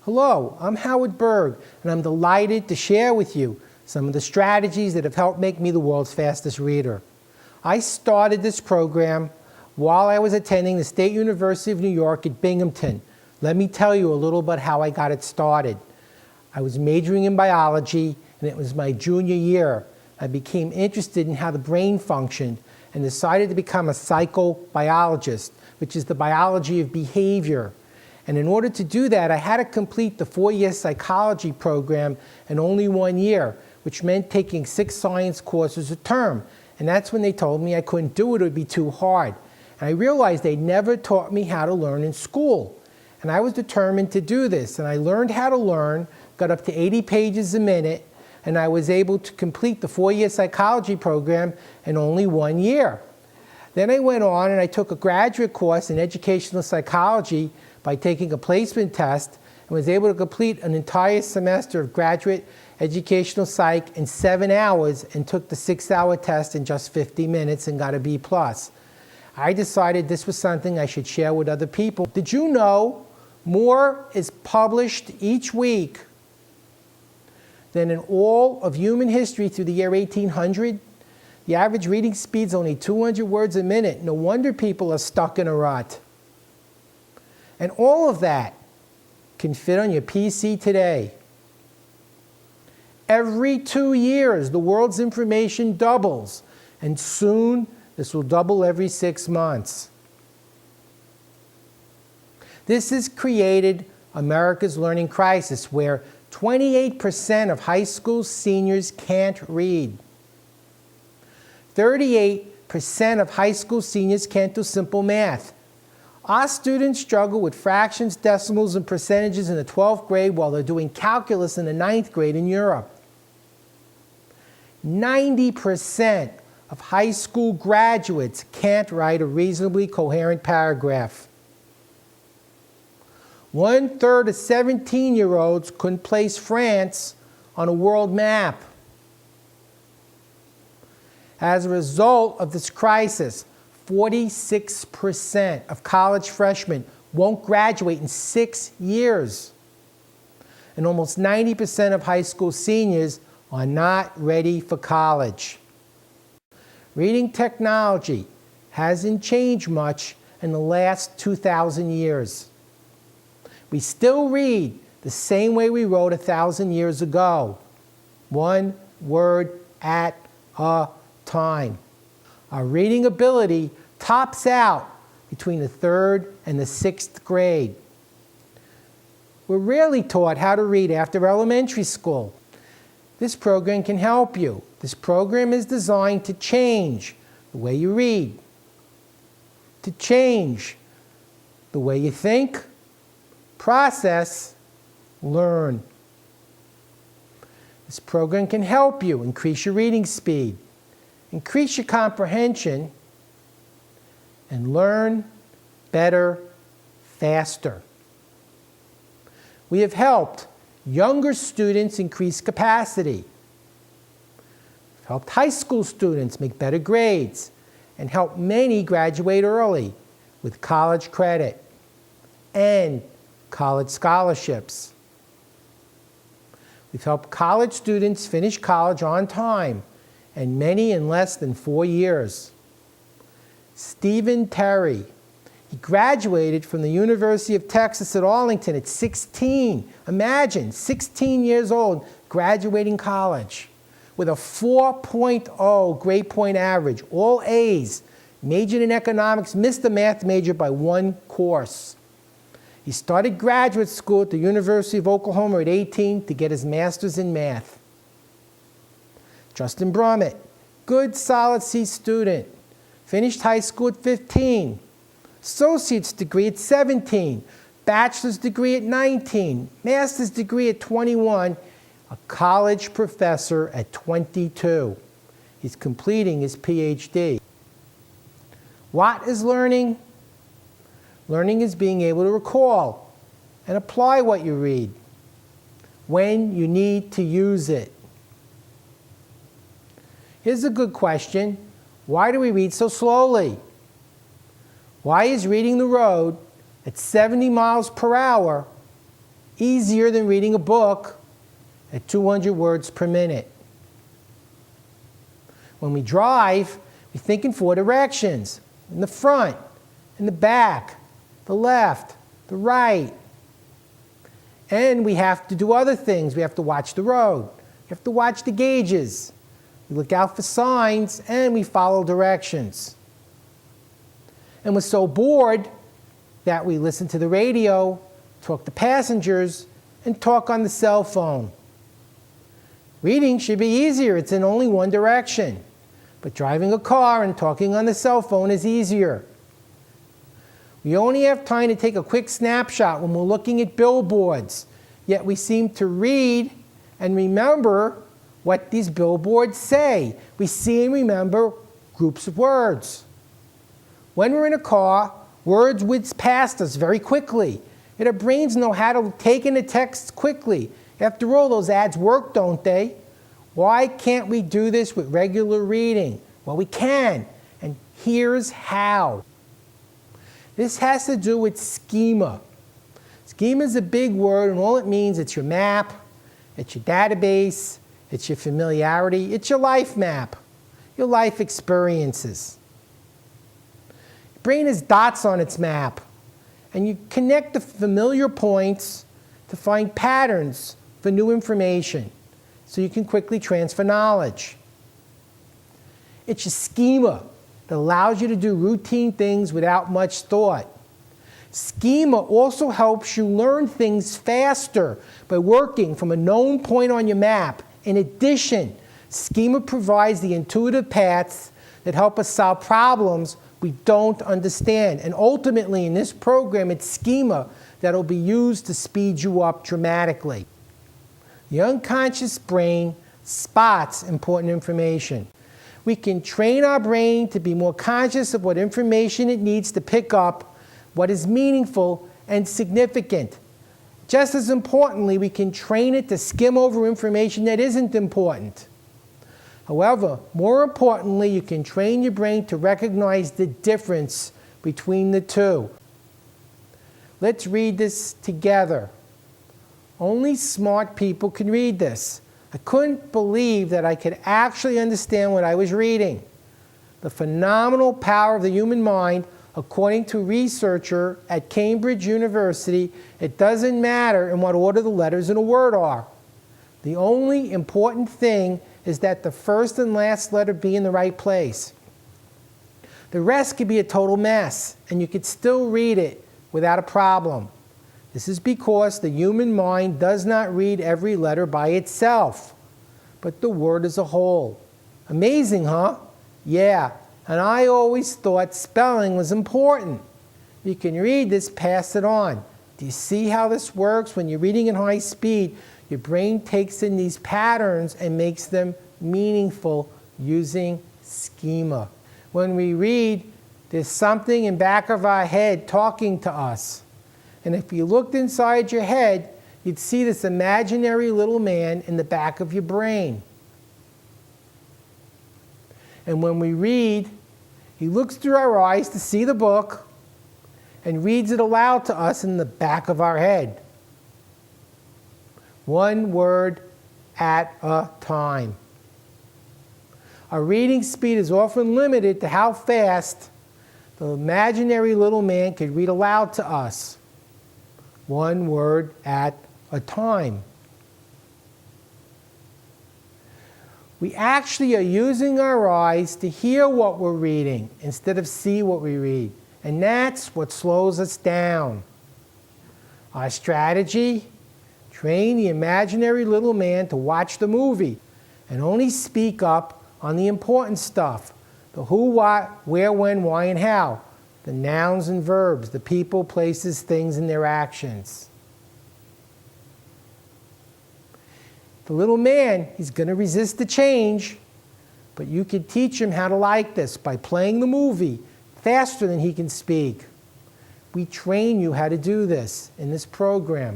Hello, I'm Howard Berg, and I'm delighted to share with you some of the strategies that have helped make me the world's fastest reader. I started this program while I was attending the State University of New York at Binghamton. Let me tell you a little about how I got it started. I was majoring in biology, and it was my junior year. I became interested in how the brain functioned and decided to become a psychobiologist, which is the biology of behavior. And in order to do that, I had to complete the 4-year psychology program in only 1 year, which meant taking 6 science courses a term. And that's when they told me I couldn't do it, it would be too hard. And I realized they never taught me how to learn in school. And I was determined to do this. And I learned how to learn, got up to 80 pages a minute, and I was able to complete the 4-year psychology program in only 1 year. Then I went on and I took a graduate course in educational psychology by taking a placement test, and was able to complete an entire semester of graduate educational psych in 7 hours, and took the 6-hour test in just 50 minutes and got a B+. I decided this was something I should share with other people. Did you know more is published each week than in all of human history through the year 1800? The average reading speed is only 200 words a minute. No wonder people are stuck in a rut. And all of that can fit on your PC today. Every 2 years, the world's information doubles, and soon this will double every 6 months. This has created America's learning crisis, where 28% of high school seniors can't read. 38% of high school seniors can't do simple math. Our students struggle with fractions, decimals, and percentages in the 12th grade while they're doing calculus in the 9th grade in Europe. 90% of high school graduates can't write a reasonably coherent paragraph. 1/3 of 17-year-olds couldn't place France on a world map. As a result of this crisis, 46% of college freshmen won't graduate in 6 years. And almost 90% of high school seniors are not ready for college. Reading technology hasn't changed much in the last 2,000 years. We still read the same way we wrote 1,000 years ago, 1 word at a time. Our reading ability tops out between the 3rd and the 6th grade. We're rarely taught how to read after elementary school. This program can help you. This program is designed to change the way you read, to change the way you think, process, learn. This program can help you increase your reading speed, increase your comprehension, and learn better, faster. We have helped younger students increase capacity, we've helped high school students make better grades, and helped many graduate early with college credit and college scholarships. We've helped college students finish college on time, and many in less than 4 years. Stephen Terry, he graduated from the University of Texas at Arlington at 16. Imagine, 16 years old, graduating college with a 4.0 grade point average, all A's, majored in economics, missed the math major by 1 course. He started graduate school at the University of Oklahoma at 18 to get his master's in math. Justin Brummett, good solid C student, finished high school at 15, associate's degree at 17, bachelor's degree at 19, master's degree at 21, a college professor at 22. He's completing his PhD. What is learning? Learning is being able to recall and apply what you read when you need to use it. Here's a good question. Why do we read so slowly? Why is reading the road at 70 miles per hour easier than reading a book at 200 words per minute. When we drive, we think in 4 directions: in the front, in the back, the left, the right. And we have to do other things. We have to watch the road. We have to watch the gauges. We look out for signs, and we follow directions. And we're so bored that we listen to the radio, talk to passengers, and talk on the cell phone. Reading should be easier. It's in only one direction. But driving a car and talking on the cell phone is easier. We only have time to take a quick snapshot when we're looking at billboards, yet we seem to read and remember what these billboards say. We see and remember groups of words. When we're in a car, words whiz past us very quickly, yet our brains know how to take in the text quickly. After all, those ads work, don't they? Why can't we do this with regular reading? Well, we can, and here's how. This has to do with schema. Schema is a big word, and all it means, it's your map, it's your database, it's your familiarity, it's your life map, your life experiences. Your brain has dots on its map, and you connect the familiar points to find patterns for new information, so you can quickly transfer knowledge. It's your schema that allows you to do routine things without much thought. Schema also helps you learn things faster by working from a known point on your map. In addition, schema provides the intuitive paths that help us solve problems we don't understand. And ultimately, in this program, it's schema that will be used to speed you up dramatically. The unconscious brain spots important information. We can train our brain to be more conscious of what information it needs to pick up, what is meaningful and significant. Just as importantly, we can train it to skim over information that isn't important. However, more importantly, you can train your brain to recognize the difference between the two. Let's read this together. Only smart people can read this. I couldn't believe that I could actually understand what I was reading. The phenomenal power of the human mind, according to a researcher at Cambridge University, it doesn't matter in what order the letters in a word are. The only important thing is that the first and last letter be in the right place. The rest could be a total mess, and you could still read it without a problem. This is because the human mind does not read every letter by itself, but the word as a whole. Amazing, huh? Yeah, and I always thought spelling was important. You can read this, pass it on. Do you see how this works? When you're reading at high speed, your brain takes in these patterns and makes them meaningful using schema. When we read, there's something in back of our head talking to us. And if you looked inside your head, you'd see this imaginary little man in the back of your brain. And when we read, he looks through our eyes to see the book and reads it aloud to us in the back of our head. One word at a time. Our reading speed is often limited to how fast the imaginary little man could read aloud to us. One word at a time. We actually are using our eyes to hear what we're reading instead of see what we read. And that's what slows us down. Our strategy: train the imaginary little man to watch the movie and only speak up on the important stuff. The who, what, where, when, why, and how. The nouns and verbs, the people, places, things, and their actions. The little man, he's going to resist the change, but you can teach him how to like this by playing the movie faster than he can speak. We train you how to do this in this program.